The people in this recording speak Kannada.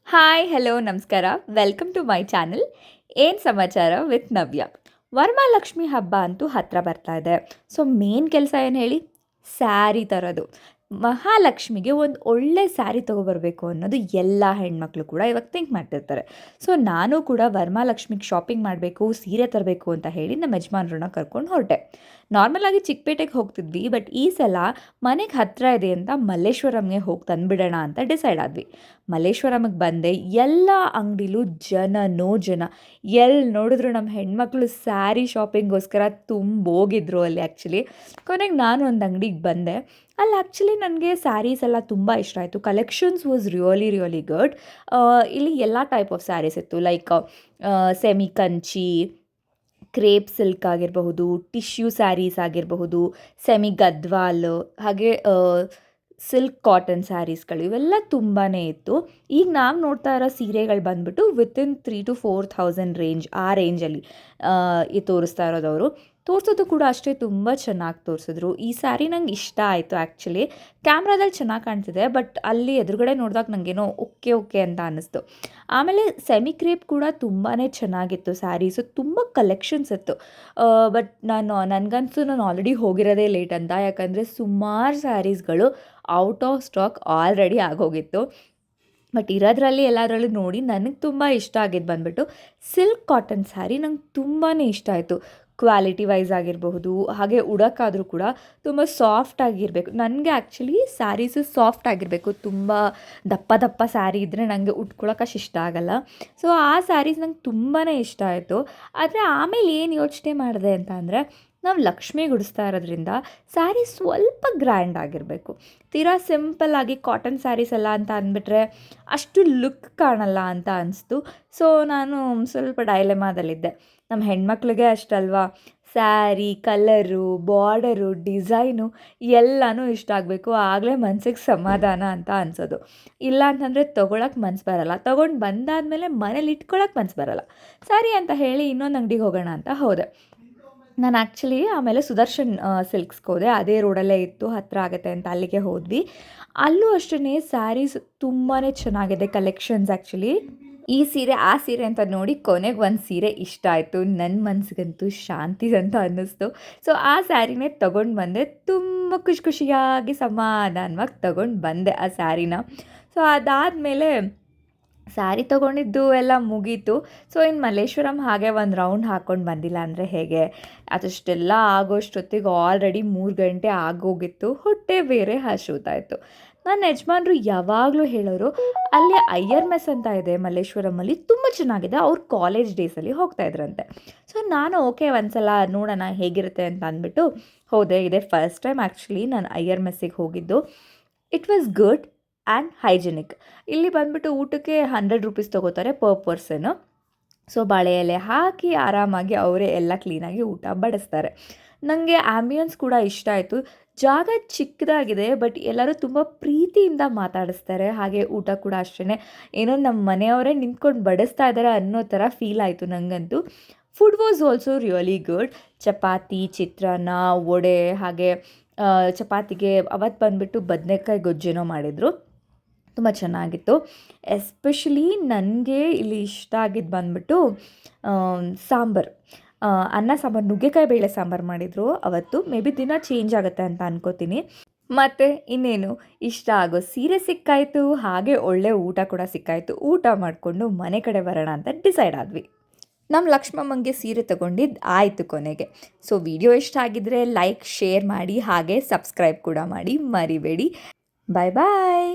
ಹಾಯ್ ಹಲೋ ನಮಸ್ಕಾರ ವೆಲ್ಕಮ್ ಟು ಮೈ ಚಾನಲ್. ಏನು ಸಮಾಚಾರ ವಿತ್ ನವ್ಯ. ವರಮಹಾಲಕ್ಷ್ಮಿ ಹಬ್ಬ ಅಂತೂ ಹತ್ತಿರ ಬರ್ತಾ ಇದೆ. ಸೊ ಮೇನ್ ಕೆಲಸ ಏನು ಹೇಳಿ, ಸ್ಯಾರಿ ತರೋದು. ಮಹಾಲಕ್ಷ್ಮಿಗೆ ಒಂದು ಒಳ್ಳೆ ಸ್ಯಾರಿ ತೊಗೊಬರ್ಬೇಕು ಅನ್ನೋದು ಎಲ್ಲ ಹೆಣ್ಮಕ್ಳು ಕೂಡ ಇವಾಗ ಥಿಂಕ್ ಮಾಡ್ತಿರ್ತಾರೆ. ಸೊ ನಾನು ಕೂಡ ವರಮಹಾಲಕ್ಷ್ಮಿಗೆ ಶಾಪಿಂಗ್ ಮಾಡಬೇಕು, ಸೀರೆ ತರಬೇಕು ಅಂತ ಹೇಳಿ ನಮ್ಮ ಯಜಮಾನ್ರನ್ನ ಕರ್ಕೊಂಡು ಹೊರಟೆ. ನಾರ್ಮಲಾಗಿ ಚಿಕ್ಕಪೇಟೆಗೆ ಹೋಗ್ತಿದ್ವಿ, ಬಟ್ ಈ ಸಲ ಮನೆಗೆ ಹತ್ತಿರ ಇದೆ ಅಂತ ಮಲ್ಲೇಶ್ವರಂಗೆ ಹೋಗಿ ತಂದುಬಿಡೋಣ ಅಂತ ಡಿಸೈಡ್ ಆದ್ವಿ. ಮಲ್ಲೇಶ್ವರಮಿಗೆ ಬಂದೆ, ಎಲ್ಲ ಅಂಗಡಿಲೂ ಜನನೋ ಜನ. ಎಲ್ಲಿ ನೋಡಿದ್ರು ನಮ್ಮ ಹೆಣ್ಮಕ್ಳು ಸ್ಯಾರಿ ಶಾಪಿಂಗೋಸ್ಕರ ತುಂಬೋಗಿದ್ರು ಅಲ್ಲಿ. ಆ್ಯಕ್ಚುಲಿ ಕೊನೆಗೆ ನಾನು ಒಂದು ಅಂಗಡಿಗೆ ಬಂದೆ. ಅಲ್ಲಿ ಆ್ಯಕ್ಚುಲಿ ನನಗೆ ಸ್ಯಾರೀಸ್ ಎಲ್ಲ ತುಂಬ ಇಷ್ಟ ಆಯಿತು. Collections was really good. ಇಲ್ಲಿ ಎಲ್ಲ ಟೈಪ್ ಆಫ್ ಸ್ಯಾರೀಸ್ ಇತ್ತು. Like semi Kanchi, crepe silk ಆಗಿರಬಹುದು, ಟಿಶ್ಯೂ ಸ್ಯಾರೀಸ್ ಆಗಿರಬಹುದು, ಸೆಮಿ ಗದ್ವಾಲ್, ಹಾಗೆ ಸಿಲ್ಕ್ ಕಾಟನ್ ಸ್ಯಾರೀಸ್ಗಳು, ಇವೆಲ್ಲ ತುಂಬಾ ಇತ್ತು. ಈಗ ನಾವು ನೋಡ್ತಾ ಇರೋ ಸೀರೆಗಳು ಬಂದುಬಿಟ್ಟು ವಿತಿನ್ 3,000 to 4,000 ರೇಂಜ್, ಆ ರೇಂಜಲ್ಲಿ ತೋರಿಸ್ತಾ ಇರೋದವರು. ತೋರಿಸೋದು ಕೂಡ ಅಷ್ಟೇ ತುಂಬ ಚೆನ್ನಾಗಿ ತೋರಿಸಿದ್ರು. ಈ ಸ್ಯಾರಿ ನಂಗೆ ಇಷ್ಟ ಆಯಿತು. ಆ್ಯಕ್ಚುಲಿ ಕ್ಯಾಮ್ರಾದಲ್ಲಿ ಚೆನ್ನಾಗಿ ಕಾಣ್ತಿದೆ, ಬಟ್ ಅಲ್ಲಿ ಎದುರುಗಡೆ ನೋಡಿದಾಗ ನನಗೇನೋ ಓಕೆ ಅಂತ ಅನ್ನಿಸ್ತು. ಆಮೇಲೆ ಸೆಮಿ ಕ್ರೇಪ್ ಕೂಡ ತುಂಬಾ ಚೆನ್ನಾಗಿತ್ತು ಸ್ಯಾರೀಸು, ತುಂಬ ಕಲೆಕ್ಷನ್ಸ್ ಇತ್ತು. ಬಟ್ ನನಗನ್ಸು ನಾನು ಆಲ್ರೆಡಿ ಹೋಗಿರೋದೇ ಲೇಟ್ ಅಂತ, ಯಾಕಂದರೆ ಸುಮಾರು ಸ್ಯಾರೀಸ್ಗಳು ಔಟ್ ಆಫ್ ಸ್ಟಾಕ್ ಆಲ್ರೆಡಿ ಆಗೋಗಿತ್ತು. ಬಟ್ ಇರೋದ್ರಲ್ಲಿ ಎಲ್ಲದರಲ್ಲೂ ನೋಡಿ ನನಗೆ ತುಂಬ ಇಷ್ಟ ಆಗಿದ್ದು ಬಂದುಬಿಟ್ಟು ಸಿಲ್ಕ್ ಕಾಟನ್ ಸ್ಯಾರಿ. ನಂಗೆ ತುಂಬಾ ಇಷ್ಟ ಆಯಿತು. ಕ್ವಾಲಿಟಿ ವೈಸ್ ಆಗಿರಬಹುದು, ಹಾಗೆ ಉಡೋಕ್ಕಾದರೂ ಕೂಡ ತುಂಬ ಸಾಫ್ಟ್ ಆಗಿರಬೇಕು. ನನಗೆ ಆ್ಯಕ್ಚುಲಿ ಸ್ಯಾರೀಸು ಸಾಫ್ಟ್ ಆಗಿರಬೇಕು. ತುಂಬ ದಪ್ಪ ಸ್ಯಾರಿ ಇದ್ದರೆ ನನಗೆ ಉಟ್ಕೊಳ್ಳೋಕೆ ಅಷ್ಟು ಇಷ್ಟ ಆಗೋಲ್ಲ. ಸೊ ಆ ಸ್ಯಾರೀಸ್ ನಂಗೆ ತುಂಬಾ ಇಷ್ಟ ಆಯಿತು. ಆದರೆ ಆಮೇಲೆ ಏನು ಯೋಚನೆ ಮಾಡಿದೆ ಅಂತ ಅಂದರೆ, ನಾವು ಲಕ್ಷ್ಮಿ ಗುಡಿಸ್ತಾ ಇರೋದ್ರಿಂದ ಸ್ಯಾರಿ ಸ್ವಲ್ಪ ಗ್ರ್ಯಾಂಡ್ ಆಗಿರಬೇಕು. ತೀರಾ ಸಿಂಪಲ್ಲಾಗಿ ಕಾಟನ್ ಸ್ಯಾರೀಸ್ ಎಲ್ಲ ಅಂತ ಅಂದ್ಬಿಟ್ರೆ ಅಷ್ಟು ಲುಕ್ ಕಾಣಲ್ಲ ಅಂತ ಅನಿಸ್ತು. ಸೊ ನಾನು ಸ್ವಲ್ಪ ಡೈಲೆಮಾದಲ್ಲಿದ್ದೆ. ನಮ್ಮ ಹೆಣ್ಮಕ್ಳಿಗೆ ಅಷ್ಟಲ್ವಾ, ಸ್ಯಾರಿ ಕಲರು, ಬಾರ್ಡರು, ಡಿಸೈನು ಎಲ್ಲನೂ ಇಷ್ಟ ಆಗಬೇಕು. ಆಗಲೇ ಮನಸ್ಸಿಗೆ ಸಮಾಧಾನ ಅಂತ ಅನಿಸೋದು. ಇಲ್ಲ ಅಂತಂದರೆ ತೊಗೊಳಕ್ಕೆ ಮನಸ್ಸು ಬರೋಲ್ಲ. ತೊಗೊಂಡು ಬಂದಾದಮೇಲೆ ಮನೇಲಿ ಇಟ್ಕೊಳ್ಳೋಕೆ ಮನಸ್ಸು ಬರೋಲ್ಲ. ಸರಿ ಅಂತ ಹೇಳಿ ಇನ್ನೊಂದು ಅಂಗಡಿಗೆ ಹೋಗೋಣ ಅಂತ ಹೋದೆ. ನಾನು ಆ್ಯಕ್ಚುಲಿ ಆಮೇಲೆ ಸುದರ್ಶನ್ ಸಿಲ್ಕ್ಸ್ಗೆ ಹೋದೆ. ಅದೇ ರೋಡಲ್ಲೇ ಇತ್ತು, ಹತ್ತಿರ ಆಗುತ್ತೆ ಅಂತ ಅಲ್ಲಿಗೆ ಹೋದ್ವಿ. ಅಲ್ಲೂ ಅಷ್ಟೇ ಸ್ಯಾರೀಸ್ ತುಂಬಾ ಚೆನ್ನಾಗಿದೆ ಕಲೆಕ್ಷನ್ಸ್. ಆ್ಯಕ್ಚುಲಿ ಈ ಸೀರೆ ಆ ಸೀರೆ ಅಂತ ನೋಡಿ ಕೊನೆಗೆ ಒಂದು ಸೀರೆ ಇಷ್ಟ ಆಯಿತು. ನನ್ನ ಮನಸ್ಸಿಗಂತೂ ಶಾಂತಿ ಅಂತ ಅನ್ನಿಸ್ತು. ಸೊ ಆ ಸ್ಯಾರಿನೇ ತೊಗೊಂಡು ಬಂದೆ. ತುಂಬ ಖುಷಿಯಾಗಿ ಸಮಾಧಾನವಾಗಿ ತೊಗೊಂಡು ಬಂದೆ ಆ ಸ್ಯಾರಿನ. ಸೊ ಅದಾದಮೇಲೆ ಸ್ಯಾರಿ ತೊಗೊಂಡಿದ್ದು ಎಲ್ಲ ಮುಗೀತು. ಸೊ ಇನ್ನು ಮಲ್ಲೇಶ್ವರಂ ಹಾಗೆ ಒಂದು ರೌಂಡ್ ಹಾಕ್ಕೊಂಡು ಬಂದಿಲ್ಲ ಅಂದರೆ ಹೇಗೆ. ಅದಷ್ಟೆಲ್ಲ ಆಗೋಷ್ಟೊತ್ತಿಗೆ ಆಲ್ರೆಡಿ 3 ಗಂಟೆ ಆಗೋಗಿತ್ತು. ಹೊಟ್ಟೆ ಬೇರೆ ಹಸಿತಾಯಿತ್ತು. ನನ್ನ ಯಜಮಾನ್ರು ಯಾವಾಗಲೂ ಹೇಳೋರು, ಅಲ್ಲಿ ಅಯ್ಯರ್ ಮೆಸ್ ಅಂತ ಇದೆ ಮಲ್ಲೇಶ್ವರಮಲ್ಲಿ, ತುಂಬ ಚೆನ್ನಾಗಿದೆ. ಅವ್ರು ಕಾಲೇಜ್ ಡೇಸಲ್ಲಿ ಹೋಗ್ತಾಯಿದ್ರಂತೆ. ಸೊ ನಾನು ಓಕೆ ಒಂದು ಸಲ ನೋಡೋಣ ಹೇಗಿರುತ್ತೆ ಅಂತ ಅಂದ್ಬಿಟ್ಟು ಹೋದೆ. ಇದೆ ಫಸ್ಟ್ ಟೈಮ್ ಆ್ಯಕ್ಚುಲಿ ನಾನು ಅಯ್ಯರ್ ಮೆಸ್ಸಿಗೆ ಹೋಗಿದ್ದು. It was good and hygienic. ಇಲ್ಲಿ ಬಂದುಬಿಟ್ಟು ಊಟಕ್ಕೆ 100 ರೂಪೀಸ್ ತೊಗೋತಾರೆ ಪರ್ ಪರ್ಸನು. ಸೊ ಬಾಳೆ ಎಲೆ ಹಾಕಿ ಆರಾಮಾಗಿ ಅವರೇ ಎಲ್ಲ ಕ್ಲೀನಾಗಿ ಊಟ ಬಡಿಸ್ತಾರೆ. ನನಗೆ ಆ್ಯಂಬಿಯನ್ಸ್ ಕೂಡ ಇಷ್ಟ ಆಯಿತು. ಜಾಗ ಚಿಕ್ಕದಾಗಿದೆ, ಬಟ್ ಎಲ್ಲರೂ ತುಂಬ ಪ್ರೀತಿಯಿಂದ ಮಾತಾಡಿಸ್ತಾರೆ. ಹಾಗೆ ಊಟ ಕೂಡ ಅಷ್ಟೇ, ಏನೋ ನಮ್ಮ ಮನೆಯವರೇ ನಿಂತ್ಕೊಂಡು ಬಡಿಸ್ತಾ ಇದ್ದಾರೆ ಅನ್ನೋ ಥರ ಫೀಲ್ ಆಯಿತು ನನಗಂತೂ. Food was also really good. Chapati, chitranna, vada, ಹಾಗೆ ಚಪಾತಿಗೆ ಅವತ್ತು ಬಂದುಬಿಟ್ಟು ಬದನೆಕಾಯಿ ಗೊಜ್ಜೇನೋ ಮಾಡಿದರು. ತುಂಬ ಚೆನ್ನಾಗಿತ್ತು. ಎಸ್ಪೆಷಲಿ ನನಗೆ ಇಲ್ಲಿ ಇಷ್ಟ ಆಗಿದ್ದು ಬಂದುಬಿಟ್ಟು ಸಾಂಬಾರು, ಅನ್ನ ಸಾಂಬಾರು, ನುಗ್ಗೆಕಾಯಿ ಬೇಳೆ ಸಾಂಬಾರು ಮಾಡಿದರು ಅವತ್ತು. ಮೇ ಬಿ ದಿನ ಚೇಂಜ್ ಆಗುತ್ತೆ ಅಂತ ಅನ್ಕೋತೀನಿ. ಮತ್ತು ಇನ್ನೇನು, ಇಷ್ಟ ಆಗೋ ಸೀರೆ ಸಿಕ್ಕಾಯಿತು, ಹಾಗೆ ಒಳ್ಳೆ ಊಟ ಕೂಡ ಸಿಕ್ಕಾಯಿತು. ಊಟ ಮಾಡಿಕೊಂಡು ಮನೆ ಕಡೆ ಬರೋಣ ಅಂತ ಡಿಸೈಡ್ ಆದ್ವಿ. ನಮ್ಮ ಲಕ್ಷ್ಮಮ್ಮಂಗೆ ಸೀರೆ ತೊಗೊಂಡಿದ್ದು ಆಯಿತು ಕೊನೆಗೆ. ಸೊ ವಿಡಿಯೋ ಇಷ್ಟ ಆಗಿದ್ದರೆ ಲೈಕ್, ಶೇರ್ ಮಾಡಿ, ಹಾಗೆ ಸಬ್ಸ್ಕ್ರೈಬ್ ಕೂಡ ಮಾಡಿ ಮರಿಬೇಡಿ. ಬಾಯ್ ಬಾಯ್.